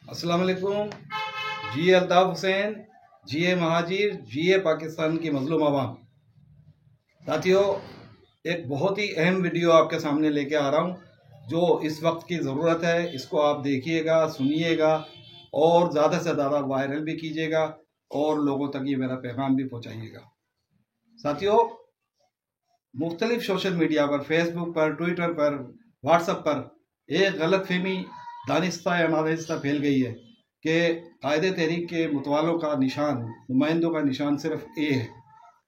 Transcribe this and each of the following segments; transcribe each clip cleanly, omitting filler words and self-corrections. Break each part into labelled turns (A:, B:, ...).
A: अस्सलाम वालेकुम। जी अल्ताफ़ हुसैन, जी महाजिर, जी पाकिस्तान की मजलूम आवाम। साथियों, एक बहुत ही अहम वीडियो आपके सामने लेके आ रहा हूँ जो इस वक्त की ज़रूरत है। इसको आप देखिएगा, सुनिएगा और ज़्यादा से ज़्यादा वायरल भी कीजिएगा और लोगों तक ये मेरा पैगाम भी पहुँचाइएगा। साथियों, मुख्तलिफ सोशल मीडिया पर, फेसबुक पर, ट्विटर पर, व्हाट्सएप पर एक गलत फहमी दानिस्ता या नादानिस्ता फैल गई है कि कायदे तहरीक के मुतवालों का निशान, नुमाइंदों का निशान सिर्फ ए है।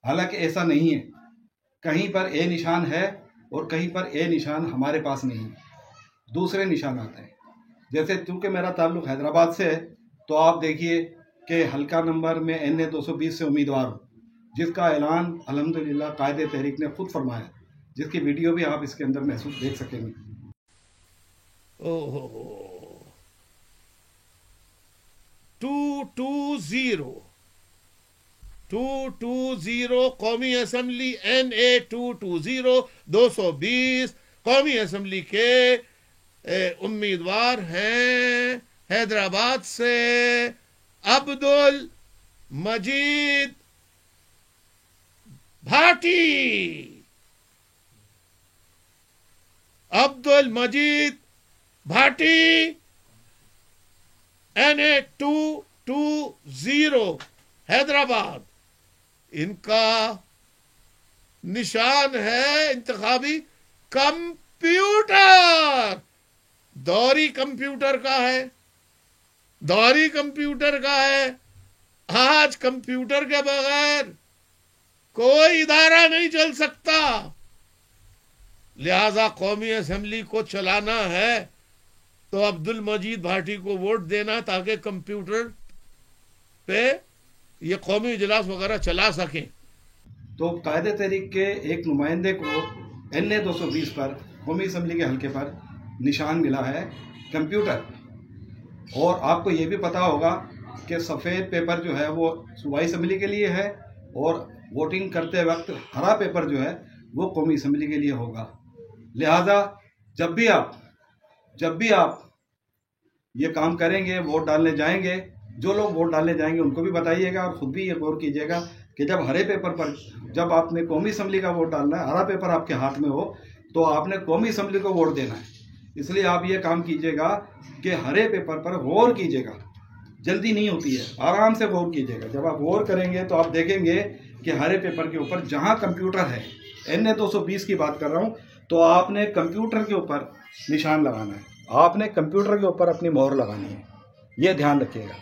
A: हालांकि ऐसा नहीं है। कहीं पर ए निशान है और कहीं पर ए निशान हमारे पास नहीं है, दूसरे निशान आते हैं। जैसे चूँकि मेरा ताल्लुक़ हैदराबाद से है तो आप देखिए कि हल्का नंबर में NA 220 से उम्मीदवार हूँ, जिसका ऐलान अल्हम्दुलिल्लाह कायदे तहरीक ने खुद फरमाया, जिसकी वीडियो भी आप इसके अंदर महसूस देख सकेंगे।
B: ओहो 220 कौमी असम्बली NA 220 कौमी असम्बली के उम्मीदवार हैं हैदराबाद से अब्दुल मजीद भाटी। अब्दुल मजीद भाटी NA 220 हैदराबाद। इनका निशान है इंतखाबी कंप्यूटर। दौरी कंप्यूटर का है, दौरी कंप्यूटर का है। आज कंप्यूटर के बगैर कोई इदारा नहीं चल सकता। लिहाजा कौमी असेंबली को चलाना है तो अब्दुल मजीद भाटी को वोट देना ताकि कंप्यूटर पे ये कौमी इजलास वगैरह चला सकें।
A: तो कायदे तहरीक के एक नुमाइंदे को NA 220 पर कौमी असम्बली के हल्के पर निशान मिला है कंप्यूटर। और आपको ये भी पता होगा कि सफ़ेद पेपर जो है वो सूबाई असम्बली के लिए है और वोटिंग करते वक्त हरा पेपर जो है वो कौमी असम्बली के लिए होगा। लिहाजा जब भी आप ये काम करेंगे, वोट डालने जाएंगे, जो लोग वोट डालने जाएंगे उनको भी बताइएगा और ख़ुद भी ये गौर कीजिएगा कि जब हरे पेपर पर, जब आपने कौमी असम्बली का वोट डालना है, हरा पेपर आपके हाथ में हो तो आपने कौमी असम्बली को वोट देना है। इसलिए आप ये काम कीजिएगा कि हरे पेपर पर गौर कीजिएगा। जल्दी नहीं होती है, आराम से गौर कीजिएगा। जब आप गौर करेंगे तो आप देखेंगे कि हरे पेपर के ऊपर जहाँ कंप्यूटर है, NA 220 की बात कर रहा हूँ, तो आपने कंप्यूटर के ऊपर निशान लगाना है, आपने कंप्यूटर के ऊपर अपनी मोहर लगानी है। ये ध्यान रखिएगा।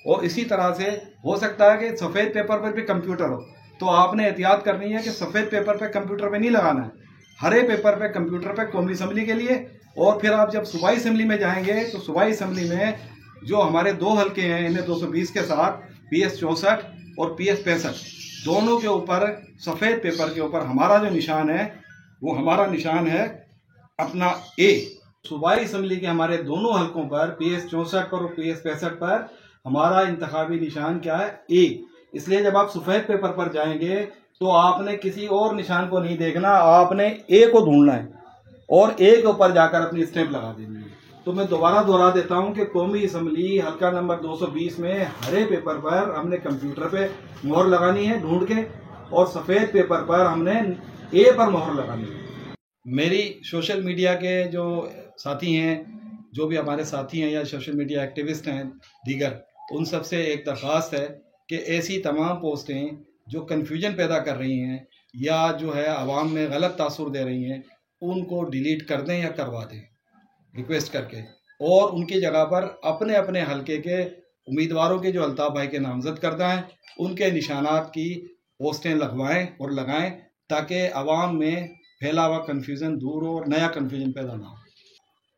A: और इसी तरह से हो सकता है कि सफ़ेद पेपर पर भी कंप्यूटर हो, तो आपने एहतियात करनी है कि सफ़ेद पेपर पे कंप्यूटर पे नहीं लगाना है, हरे पेपर पे कंप्यूटर पे कौमी असम्बली के लिए। और फिर आप जब सूबाई असम्बली में जाएंगे तो सूबाई असम्बली में जो हमारे दो हल्के हैं NA 220 के साथ, PS 64 और PS 65, दोनों के ऊपर सफ़ेद पेपर के ऊपर हमारा जो निशान है वो हमारा निशान है अपना A। सूबाई असम्बली के हमारे दोनों हल्कों पर PS 64 पर और PS 65 पर हमारा इंतखाबी निशान क्या है? A। इसलिए जब आप सफ़ेद पेपर पर जाएंगे तो आपने किसी और निशान को नहीं देखना, आपने A को ढूंढना है और A के ऊपर जाकर अपनी स्टैंप लगा देनी है। तो मैं दोबारा दोहरा देता हूं कि कौमी असम्बली हल्का नंबर 220 में हरे पेपर पर हमने कंप्यूटर पे मोहर लगानी है ढूंढ के, और सफ़ेद पेपर पर हमने A पर मोहर लगानी है। मेरी सोशल मीडिया के जो साथी हैं, जो भी हमारे साथी हैं या सोशल मीडिया एक्टिविस्ट हैं दीगर, उन सब से एक दरख्वास्त है कि ऐसी तमाम पोस्टें जो कन्फ्यूजन पैदा कर रही हैं या जो है आवाम में गलत तासुर दे रही हैं, उनको डिलीट कर दें या करवा दें रिक्वेस्ट करके, और उनकी जगह पर अपने अपने हलके के उम्मीदवारों के जो अल्ताफ़ भाई के नामजद करदा हैं उनके निशानात की पोस्टें लगवाएं और लगाएं ताकि आवाम में फैला हुआ कन्फ्यूज़न दूर हो और नया कन्फ्यूजन पैदा ना हो।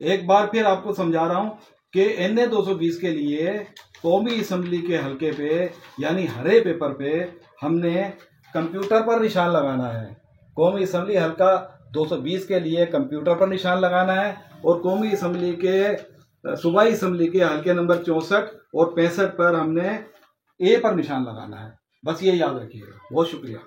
A: एक बार फिर आपको समझा रहा हूँ कि NA 220 के लिए कौमी असम्बली के हल्के पे यानी हरे पेपर पे हमने कंप्यूटर पर निशान लगाना है। कौमी असम्बली हल्का 220 के लिए कंप्यूटर पर निशान लगाना है और कौमी असम्बली के सूबाई असम्बली के हल्के नंबर 64 और 65 पर हमने A पर निशान लगाना है। बस ये याद रखिएगा। बहुत शुक्रिया।